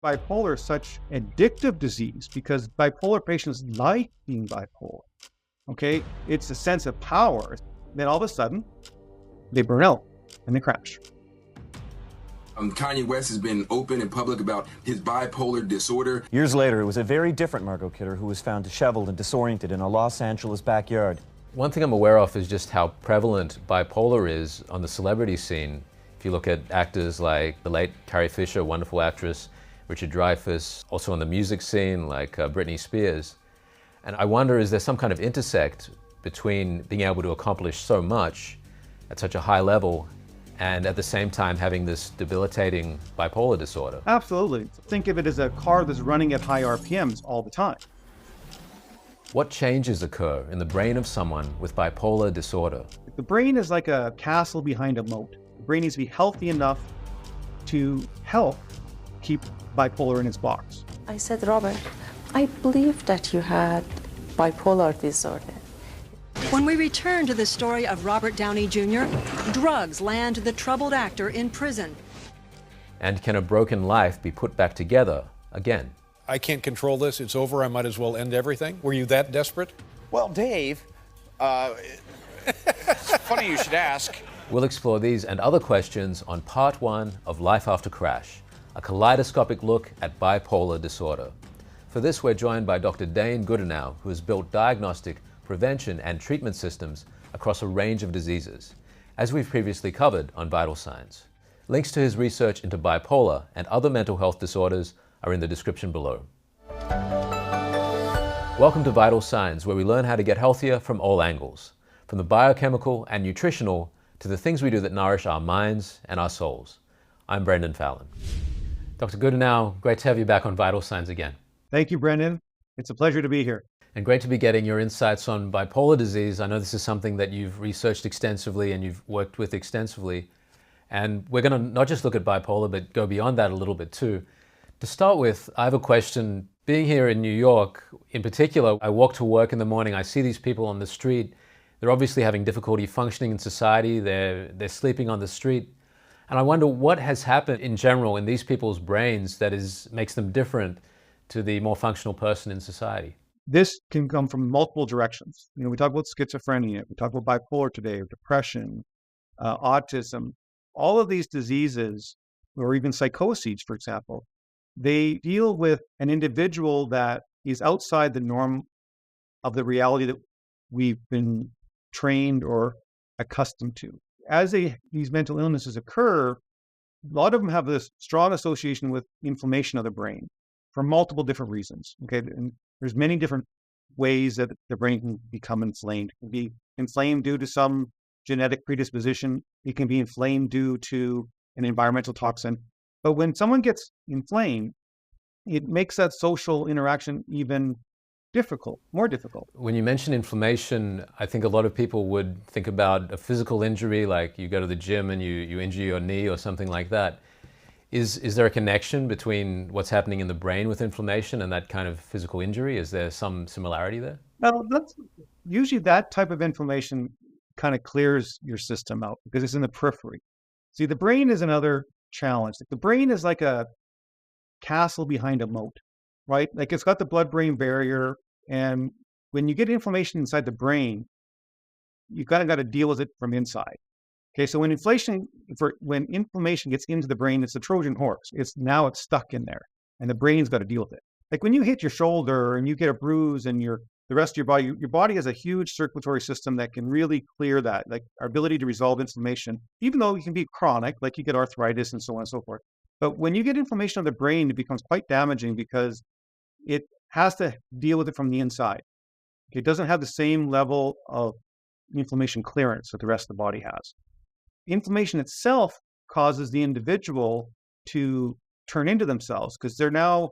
Bipolar is such addictive disease because bipolar patients like being bipolar. Okay, it's a sense of power. Then all of a sudden, they burn out and they crash. Kanye West has been open and public about his bipolar disorder. Years later, it was a very different Margot Kidder who was found disheveled and disoriented in a Los Angeles backyard. One thing I'm aware of is just how prevalent bipolar is on the celebrity scene. If you look at actors like the late Carrie Fisher, wonderful actress, Richard Dreyfuss, also on the music scene like Britney Spears. And I wonder, is there some kind of intersect between being able to accomplish so much at such a high level and at the same time having this debilitating bipolar disorder? Absolutely. Think of it as a car that's running at high RPMs all the time. What changes occur in the brain of someone with bipolar disorder? The brain is like a castle behind a moat. The brain needs to be healthy enough to help keep bipolar in its box. I said, Robert, I believe that you had bipolar disorder. When we return to the story of Robert Downey Jr., drugs land the troubled actor in prison. And can a broken life be put back together again? I can't control this. It's over. I might as well end everything. Were you that desperate? Well, Dave, funny you should ask. We'll explore these and other questions on part 1 of Life After Crash, a kaleidoscopic look at bipolar disorder. For this, we're joined by Dr. Dayan Goodenowe, who has built diagnostic, prevention, and treatment systems across a range of diseases, as we've previously covered on Vital Signs. Links to his research into bipolar and other mental health disorders are in the description below. Welcome to Vital Signs, where we learn how to get healthier from all angles, from the biochemical and nutritional to the things we do that nourish our minds and our souls. I'm Brendan Fallon. Dr. Goodenowe, great to have you back on Vital Signs again. Thank you, Brendan. It's a pleasure to be here. And great to be getting your insights on bipolar disease. I know this is something that you've researched extensively and you've worked with extensively. And we're going to not just look at bipolar, but go beyond that a little bit too. To start with, I have a question. Being here in New York, in particular, I walk to work in the morning, I see these people on the street. They're obviously having difficulty functioning in society. They're sleeping on the street. And I wonder what has happened in general in these people's brains that makes them different to the more functional person in society. This can come from multiple directions. We talk about schizophrenia, we talk about bipolar today, or depression, autism. All of these diseases, or even psychoses, for example, they deal with an individual that is outside the norm of the reality that we've been trained or accustomed to. As these mental illnesses occur, a lot of them have this strong association with inflammation of the brain for multiple different reasons. Okay, and there's many different ways that the brain can become inflamed. It can be inflamed due to some genetic predisposition. It can be inflamed due to an environmental toxin. But when someone gets inflamed, it makes that social interaction even more difficult. When you mention inflammation, I think a lot of people would think about a physical injury, like you go to the gym and you injure your knee or something like that. Is there a connection between what's happening in the brain with inflammation and that kind of physical injury? Is there some similarity there? Well, usually that type of inflammation kind of clears your system out because it's in the periphery. See, the brain is another challenge. The brain is like a castle behind a moat, right? Like it's got the blood-brain barrier, and when you get inflammation inside the brain, you kind of got to deal with it from inside. Okay, so when inflammation gets into the brain, it's a Trojan horse. It's stuck in there, and the brain's got to deal with it. Like when you hit your shoulder and you get a bruise, and the rest of your body has a huge circulatory system that can really clear that. Like our ability to resolve inflammation, even though it can be chronic, like you get arthritis and so on and so forth. But when you get inflammation of the brain, it becomes quite damaging because it has to deal with it from the inside. It doesn't have the same level of inflammation clearance that the rest of the body has. Inflammation itself causes the individual to turn into themselves because they're now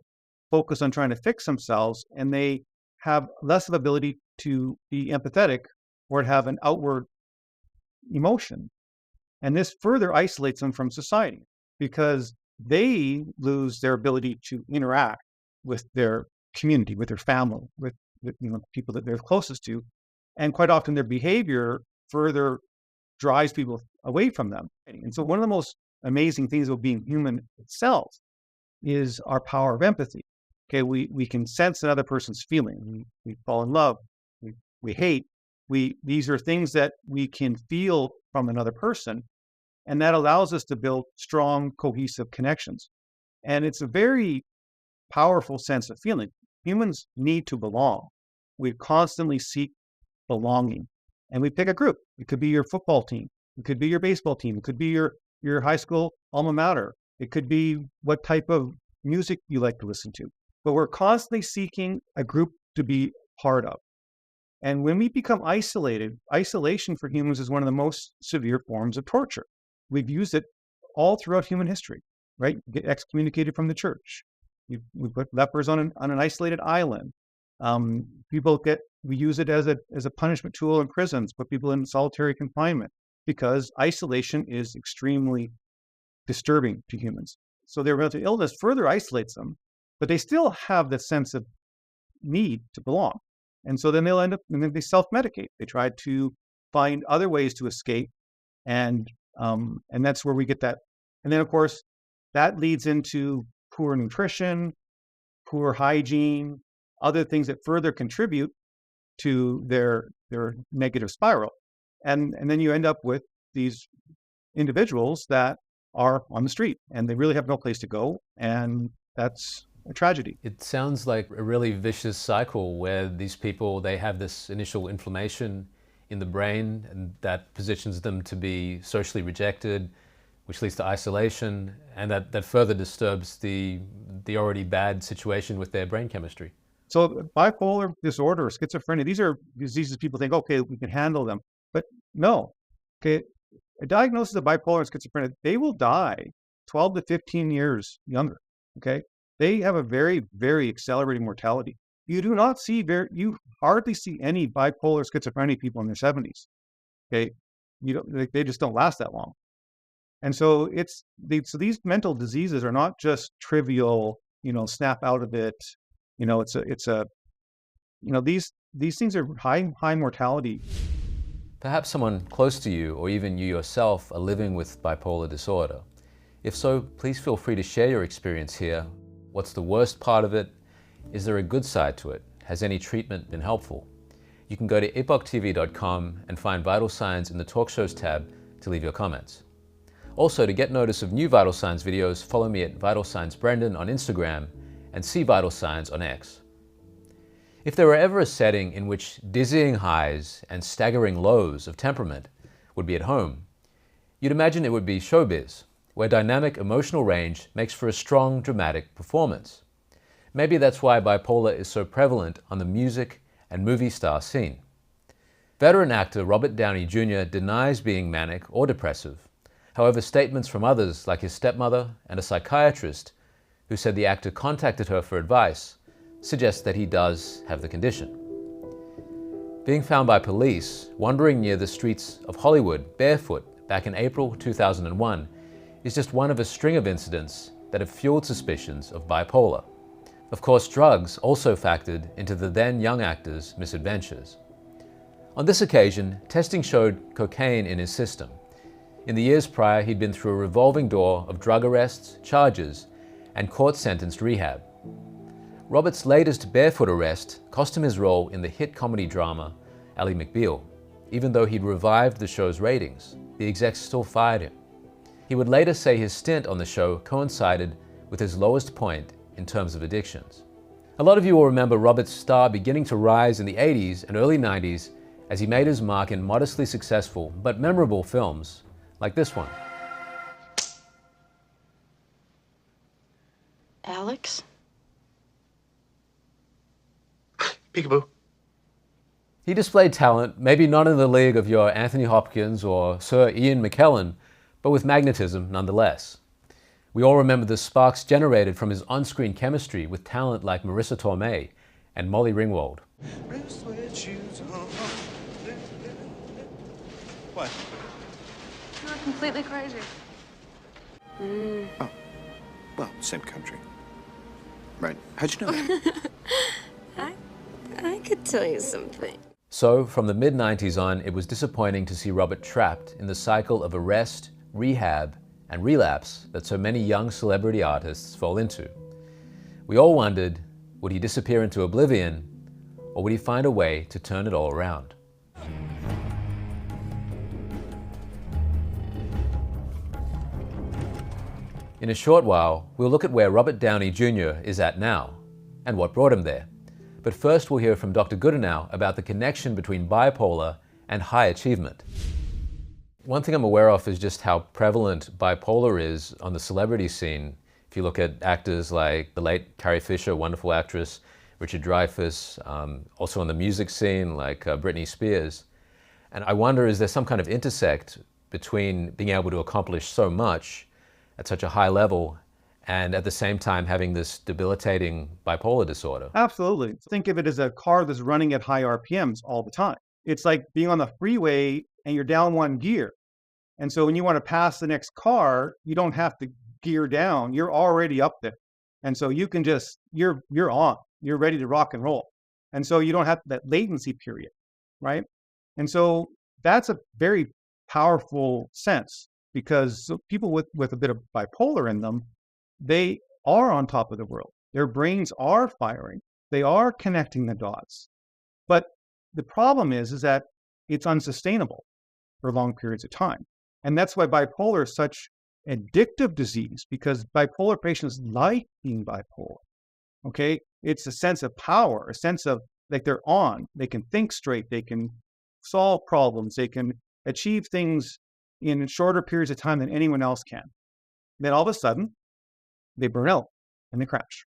focused on trying to fix themselves, and they have less of ability to be empathetic or to have an outward emotion. And this further isolates them from society because they lose their ability to interact with their community, with their family, with people that they're closest to. And quite often their behavior further drives people away from them. And so one of the most amazing things about being human itself is our power of empathy. Okay, we can sense another person's feeling. We fall in love, we hate. These are things that we can feel from another person, and that allows us to build strong, cohesive connections. And it's a very powerful sense of feeling. Humans need to belong. We constantly seek belonging, and we pick a group. It could be your football team, it could be your baseball team, it could be your high school alma mater, it could be what type of music you like to listen to. But we're constantly seeking a group to be part of. And when we become isolated, isolation for humans is one of the most severe forms of torture. We've used it all throughout human history, right? Get excommunicated from the church. We put lepers on an isolated island. We use it as a punishment tool in prisons, put people in solitary confinement, because isolation is extremely disturbing to humans. So their mental illness further isolates them, but they still have the sense of need to belong. And so then they'll end up, and then they self-medicate. They try to find other ways to escape, and that's where we get that. And then, of course, that leads into poor nutrition, poor hygiene, other things that further contribute to their negative spiral. And then you end up with these individuals that are on the street, and they really have no place to go, and that's a tragedy. It sounds like a really vicious cycle where these people, they have this initial inflammation in the brain, and that positions them to be socially rejected, which leads to isolation, and that further disturbs the already bad situation with their brain chemistry. So bipolar disorder, schizophrenia, these are diseases people think, okay, we can handle them. But no, okay, a diagnosis of bipolar and schizophrenia, they will die 12 to 15 years younger, okay? They have a very, very accelerating mortality. You do not see you hardly see any bipolar schizophrenia people in their 70s. Okay, they just don't last that long. And so so these mental diseases are not just trivial, snap out of it. These things are high mortality. Perhaps someone close to you, or even you yourself, are living with bipolar disorder. If so, please feel free to share your experience here. What's the worst part of it? Is there a good side to it? Has any treatment been helpful? You can go to epochtv.com and find Vital Signs in the Talk Shows tab to leave your comments. Also, to get notice of new Vital Signs videos, follow me at Vital Signs Brendan on Instagram and see Vital Signs on X. If there were ever a setting in which dizzying highs and staggering lows of temperament would be at home, you'd imagine it would be showbiz, where dynamic emotional range makes for a strong, dramatic performance. Maybe that's why bipolar is so prevalent on the music and movie star scene. Veteran actor Robert Downey Jr. denies being manic or depressive. However, statements from others, like his stepmother and a psychiatrist who said the actor contacted her for advice, suggest that he does have the condition. Being found by police wandering near the streets of Hollywood barefoot back in April 2001 is just one of a string of incidents that have fueled suspicions of bipolar. Of course, drugs also factored into the then young actor's misadventures. On this occasion, testing showed cocaine in his system. In the years prior, he'd been through a revolving door of drug arrests, charges, and court-sentenced rehab. Robert's latest barefoot arrest cost him his role in the hit comedy drama Ally McBeal. Even though he'd revived the show's ratings, the execs still fired him. He would later say his stint on the show coincided with his lowest point in terms of addictions. A lot of you will remember Robert's star beginning to rise in the 80s and early 90s as he made his mark in modestly successful but memorable films like this one. Alex? Peekaboo. He displayed talent, maybe not in the league of your Anthony Hopkins or Sir Ian McKellen, but with magnetism nonetheless. We all remember the sparks generated from his on-screen chemistry with talent like Marissa Tomei and Molly Ringwald. What? You're completely crazy. Oh, well, same country. Right. How'd you know that? I could tell you something. So, from the mid-90s on, it was disappointing to see Robert trapped in the cycle of arrest, rehab, and relapse that so many young celebrity artists fall into. We all wondered, would he disappear into oblivion, or would he find a way to turn it all around? In a short while, we'll look at where Robert Downey Jr. is at now, and what brought him there. But first we'll hear from Dr. Goodenowe about the connection between bipolar and high achievement. One thing I'm aware of is just how prevalent bipolar is on the celebrity scene. If you look at actors like the late Carrie Fisher, wonderful actress, Richard Dreyfuss, also on the music scene like Britney Spears. And I wonder, is there some kind of intersect between being able to accomplish so much at such a high level and at the same time having this debilitating bipolar disorder? Absolutely. Think of it as a car that's running at high RPMs all the time. It's like being on the freeway and you're down one gear. And so when you want to pass the next car, you don't have to gear down. You're already up there. And so you can just, you're on. You're ready to rock and roll. And so you don't have that latency period, right? And so that's a very powerful sense, because people with a bit of bipolar in them, they are on top of the world. Their brains are firing. They are connecting the dots. But the problem is that it's unsustainable for long periods of time. And that's why bipolar is such an addictive disease, because bipolar patients like being bipolar. Okay? It's a sense of power, a sense of like they're on. They can think straight. They can solve problems. They can achieve things in shorter periods of time than anyone else can. Then all of a sudden, they burn out and they crash.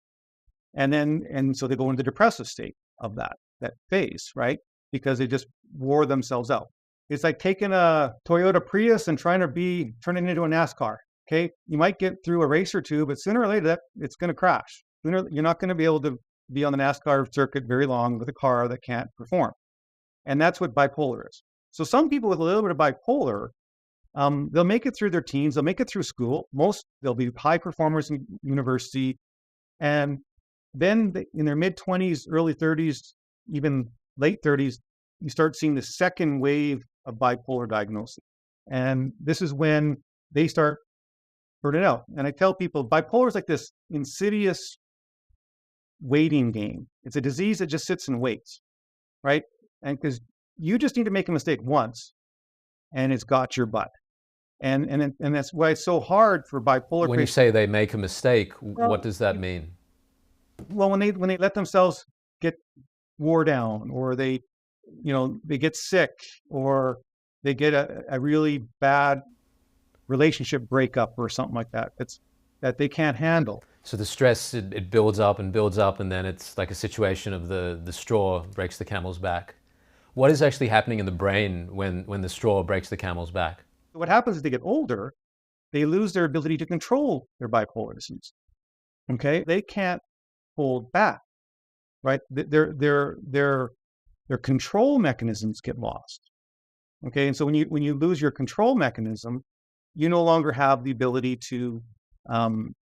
And so they go into the depressive state of that phase, right? Because they just wore themselves out. It's like taking a Toyota Prius and trying it into a NASCAR. Okay, you might get through a race or two, but sooner or later it's going to crash. You're not going to be able to be on the NASCAR circuit very long with a car that can't perform. And that's what bipolar is. So some people with a little bit of bipolar, they'll make it through their teens, they'll make it through school. They'll be high performers in university. And then in their mid-20s, early 30s, even late 30s, you start seeing the second wave of bipolar diagnosis. And this is when they start burning out. And I tell people, bipolar is like this insidious waiting game. It's a disease that just sits and waits, right? And because you just need to make a mistake once, and it's got your butt. And that's why it's so hard for bipolar. When you say they make a mistake, what does that mean? Well, when they let themselves get wore down, or they get sick, or they get a really bad relationship breakup or something like that, that they can't handle. So the stress, it builds up and builds up, and then it's like a situation of the straw breaks the camel's back. What is actually happening in the brain when the straw breaks the camel's back? What happens is they get older, they lose their ability to control their bipolar disease. Okay, they can't hold back, right? Their control mechanisms get lost. Okay, and so when you lose your control mechanism, you no longer have the ability to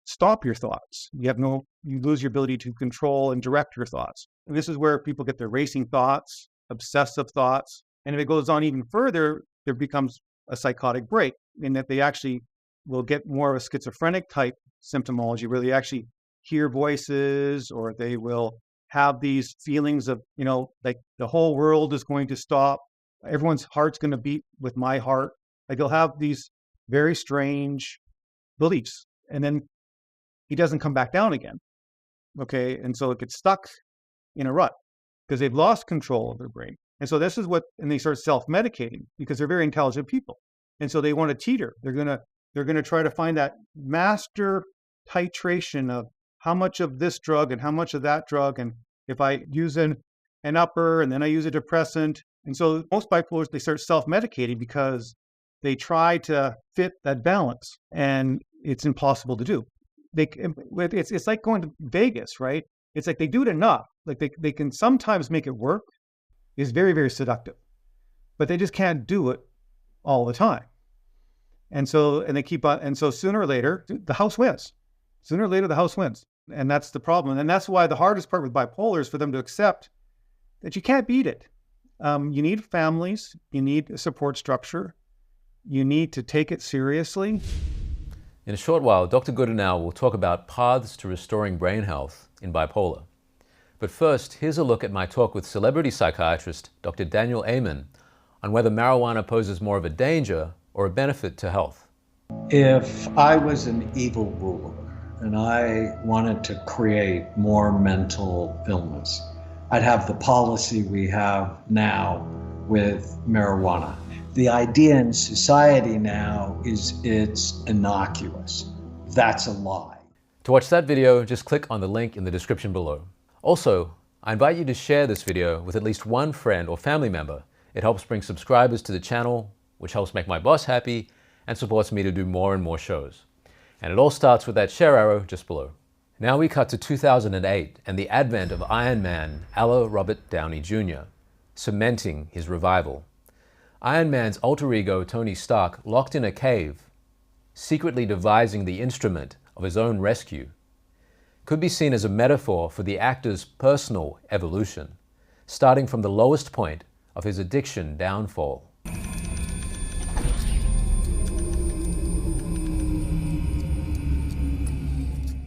stop your thoughts. You lose your ability to control and direct your thoughts. And this is where people get their racing thoughts, obsessive thoughts. And if it goes on even further, there becomes a psychotic break, in that they actually will get more of a schizophrenic type symptomology, where they actually hear voices, or they will have these feelings of, like the whole world is going to stop. Everyone's heart's going to beat with my heart. Like they'll have these very strange beliefs, and then he doesn't come back down again. Okay. And so it gets stuck in a rut because they've lost control of their brain. And so this is and they start self-medicating, because they're very intelligent people. And so they want to teeter. They're going to try to find that master titration of how much of this drug and how much of that drug. And if I use an upper and then I use a depressant. And so most bipolars, they start self-medicating because they try to fit that balance, and it's impossible to do. It's like going to Vegas, right? It's like they do it enough. Like they can sometimes make it work. It's very, very seductive, but they just can't do it all the time. And they keep on. And so sooner or later, the house wins. Sooner or later, the house wins. And that's the problem. And that's why the hardest part with bipolar is for them to accept that you can't beat it. You need families. You need a support structure. You need to take it seriously. In a short while, Dr. Goodenowe will talk about paths to restoring brain health in bipolar. But first, here's a look at my talk with celebrity psychiatrist Dr. Daniel Amen on whether marijuana poses more of a danger or a benefit to health. If I was an evil ruler and I wanted to create more mental illness, I'd have the policy we have now with marijuana. The idea in society now is it's innocuous. That's a lie. To watch that video, just click on the link in the description below. Also, I invite you to share this video with at least one friend or family member. It helps bring subscribers to the channel, which helps make my boss happy and supports me to do more and more shows. And it all starts with that share arrow just below. Now we cut to 2008 and the advent of Iron Man, Robert Downey Jr., cementing his revival. Iron Man's alter ego, Tony Stark, locked in a cave, secretly devising the instrument of his own rescue, could be seen as a metaphor for the actor's personal evolution, starting from the lowest point of his addiction downfall.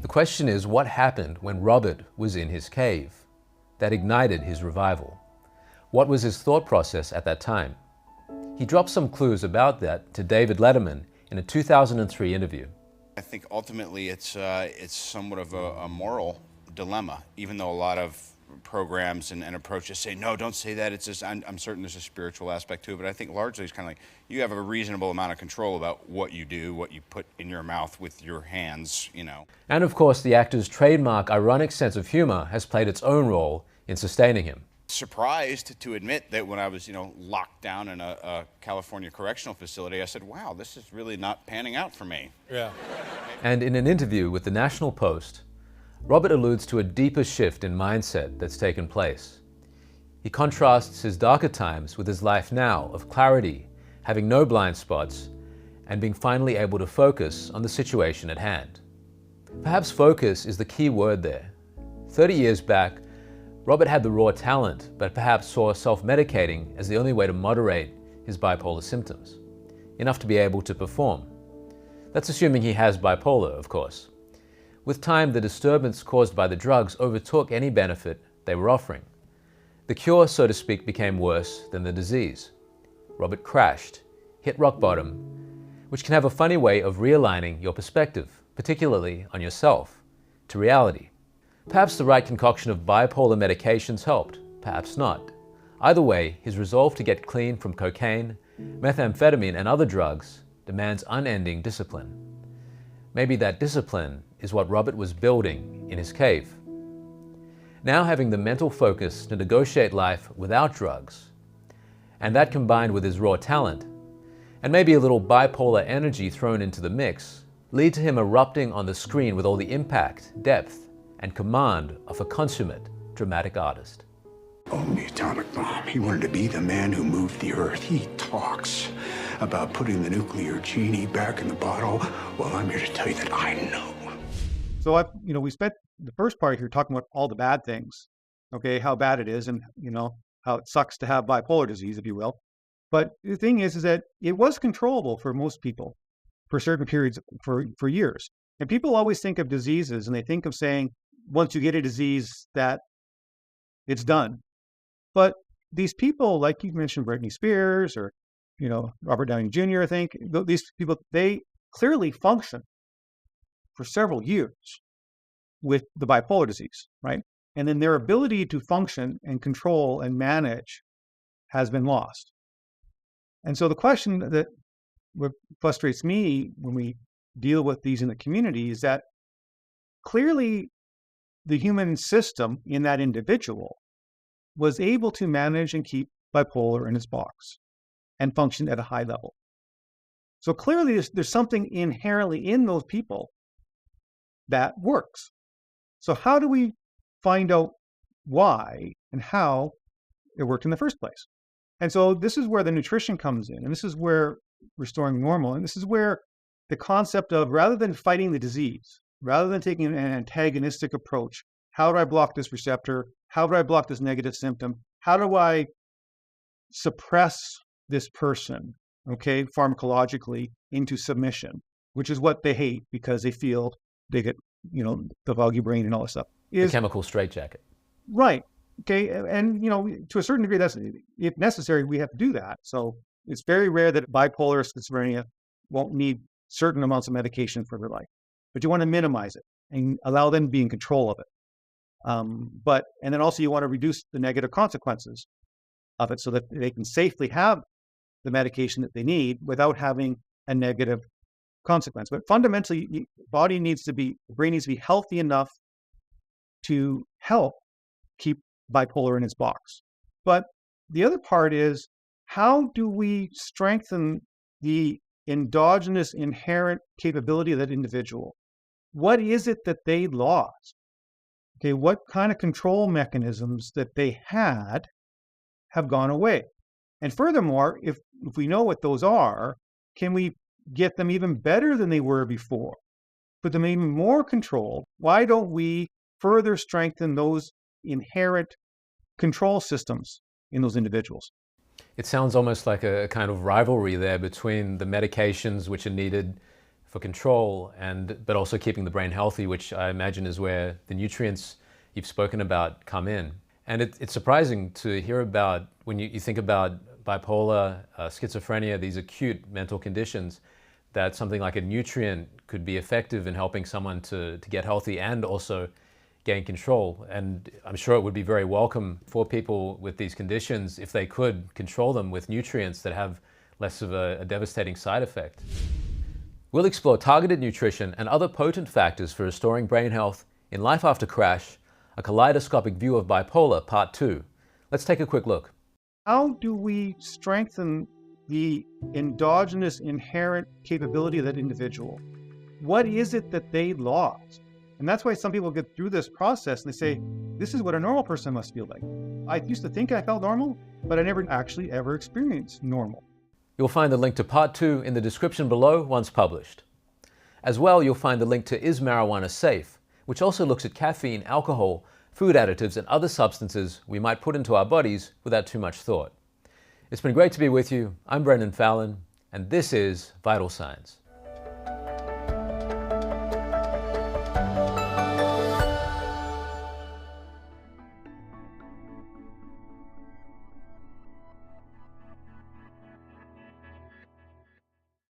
The question is, what happened when Robert was in his cave that ignited his revival? What was his thought process at that time? He dropped some clues about that to David Letterman in a 2003 interview. I think ultimately it's somewhat of a moral dilemma, even though a lot of programs and approaches say, no, don't say that. It's just, I'm certain there's a spiritual aspect to it, but I think largely it's kind of like you have a reasonable amount of control about what you do, what you put in your mouth with your hands, you know. And of course, the actor's trademark ironic sense of humor has played its own role in sustaining him. Surprised to admit that when I was, locked down in a California correctional facility, I said, wow, this is really not panning out for me. Yeah. And in an interview with the National Post, Robert alludes to a deeper shift in mindset that's taken place. He contrasts his darker times with his life now of clarity, having no blind spots, and being finally able to focus on the situation at hand. Perhaps focus is the key word there. 30 years back, Robert had the raw talent, but perhaps saw self-medicating as the only way to moderate his bipolar symptoms, enough to be able to perform. That's assuming he has bipolar, of course. With time, the disturbance caused by the drugs overtook any benefit they were offering. The cure, so to speak, became worse than the disease. Robert crashed, hit rock bottom, which can have a funny way of realigning your perspective, particularly on yourself, to reality. Perhaps the right concoction of bipolar medications helped, perhaps not. Either way, his resolve to get clean from cocaine, methamphetamine, and other drugs demands unending discipline. Maybe that discipline is what Robert was building in his cave. Now having the mental focus to negotiate life without drugs, and that combined with his raw talent, and maybe a little bipolar energy thrown into the mix, lead to him erupting on the screen with all the impact, depth, and command of a consummate dramatic artist. Oh, the atomic bomb. He wanted to be the man who moved the earth. He talks about putting the nuclear genie back in the bottle. Well, I'm here to tell you that I know. So we spent the first part here talking about all the bad things, okay, how bad it is, and how it sucks to have bipolar disease, if you will. But the thing is that it was controllable for most people for certain periods for years. And people always think of diseases, and they think of saying, once you get a disease, that it's done. But these people, like you mentioned, Britney Spears or, Robert Downey Jr., I think, these people, they clearly function for several years with the bipolar disease, right? And then their ability to function and control and manage has been lost. And so the question that what frustrates me when we deal with these in the community is that clearly the human system in that individual was able to manage and keep bipolar in its box and function at a high level. So clearly there's something inherently in those people that works. So how do we find out why and how it worked in the first place? And so this is where the nutrition comes in, and this is where restoring normal, and this is where the concept of, rather than fighting the disease, rather than taking an antagonistic approach, how do I block this receptor? How do I block this negative symptom? How do I suppress this person, okay, pharmacologically into submission? which is what they hate because they feel they get, the foggy brain and all this stuff. The chemical straitjacket. Right. Okay. And, to a certain degree, that's, if necessary, we have to do that. So it's very rare that bipolar schizophrenia won't need certain amounts of medication for their life, but you want to minimize it and allow them to be in control of it. And then also you want to reduce the negative consequences of it so that they can safely have the medication that they need without having a negative consequence. But fundamentally, the brain needs to be healthy enough to help keep bipolar in its box. But the other part is, how do we strengthen the endogenous inherent capability of that individual? What is it that they lost? Okay, what kind of control mechanisms that they had have gone away? And furthermore, if we know what those are, can we get them even better than they were before? Put them even more controlled? Why don't we further strengthen those inherent control systems in those individuals? It sounds almost like a kind of rivalry there between the medications which are needed for control but also keeping the brain healthy, which I imagine is where the nutrients you've spoken about come in. And it's surprising to hear about, when you think about bipolar, schizophrenia, these acute mental conditions, that something like a nutrient could be effective in helping someone to get healthy and also gain control. And I'm sure it would be very welcome for people with these conditions if they could control them with nutrients that have less of a devastating side effect. We'll explore targeted nutrition and other potent factors for restoring brain health in Life After Crash, a kaleidoscopic view of bipolar, Part 2. Let's take a quick look. How do we strengthen the endogenous inherent capability of that individual? What is it that they lost? And that's why some people get through this process and they say, this is what a normal person must feel like. I used to think I felt normal, but I never actually ever experienced normal. You'll find the link to Part 2 in the description below once published. As well, you'll find the link to Is Marijuana Safe?, which also looks at caffeine, alcohol, food additives, and other substances we might put into our bodies without too much thought. It's been great to be with you. I'm Brendan Fallon, and this is Vital Signs.